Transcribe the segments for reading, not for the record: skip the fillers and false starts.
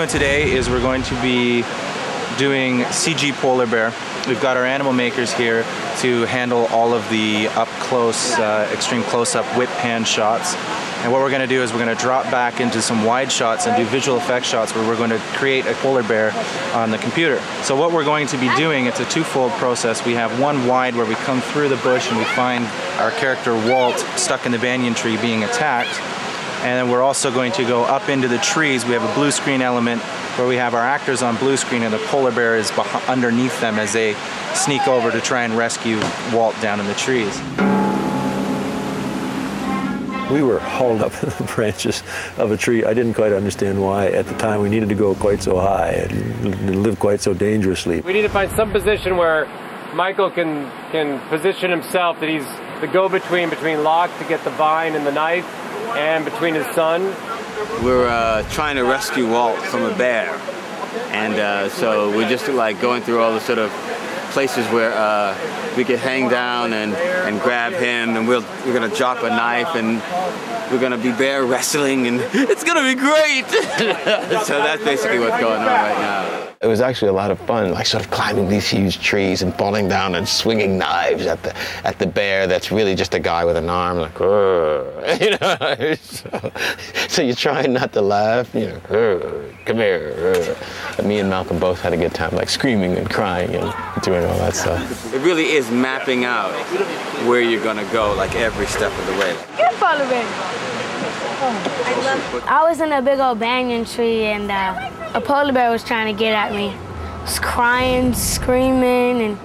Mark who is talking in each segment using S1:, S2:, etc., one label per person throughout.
S1: doing today is we're going to be doing CG polar bear. We've got our animal makers here to handle all of the up-close, extreme close-up whip pan shots. And what we're going to do is we're going to drop back into some wide shots and do visual effect shots where we're going to create a polar bear on the computer. So what we're going to be doing, it's a twofold process. We have one wide where we come through the bush and we find our character Walt stuck in the banyan tree being attacked. And then we're also going to go up into the trees. We have a blue screen element where we have our actors on blue screen and the polar bear is underneath them as they sneak over to try and rescue Walt down in the trees.
S2: We were hauled up in the branches of a tree. I didn't quite understand why at the time we needed to go quite so high and live quite so dangerously.
S3: We need to find some position where Michael can position himself, that he's the go-between between Locke to get the vine and the knife and between his son.
S4: We're trying to rescue Walt from a bear, and so we're just like going through all the sort of places where we could hang down and grab him, and we're gonna drop a knife and we're gonna be bear wrestling, and it's gonna be great. So that's basically what's going on right now.
S5: It was actually a lot of fun, like sort of climbing these huge trees and falling down and swinging knives at the bear that's really just a guy with an arm, like, you know. So you're trying not to laugh, you know, come here. Me and Malcolm both had a good time, like screaming and crying and doing all that stuff.
S4: It really is mapping out where you're gonna go, like every step of the way.
S6: Good polar bear. I was in a big old banyan tree and a polar bear was trying to get at me. I was crying, screaming, and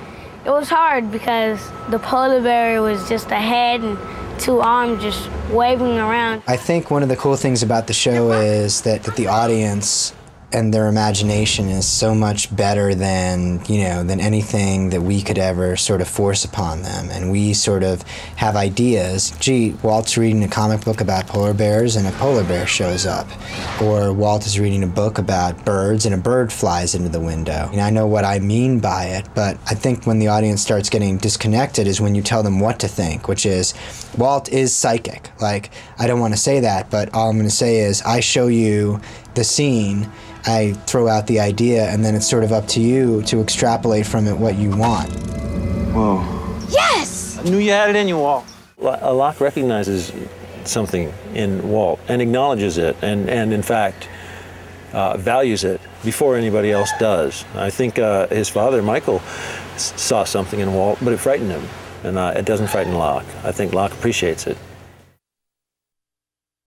S6: it was hard because the polar bear was just a head and two arms just waving around.
S7: I think one of the cool things about the show is that the audience and their imagination is so much better than, you know, than anything that we could ever sort of force upon them. And we sort of have ideas. Gee, Walt's reading a comic book about polar bears and a polar bear shows up. Or Walt is reading a book about birds and a bird flies into the window. And I know what I mean by it, but I think when the audience starts getting disconnected is when you tell them what to think, which is, Walt is psychic. Like, I don't want to say that, but all I'm going to say is I show you the scene, I throw out the idea, and then it's sort of up to you to extrapolate from it what you want.
S5: Whoa.
S6: Yes!
S1: I knew you had it in you, Walt.
S2: Locke recognizes something in Walt and acknowledges it and in fact, values it before anybody else does. I think his father, Michael, saw something in Walt, but it frightened him, and it doesn't frighten Locke. I think Locke appreciates it.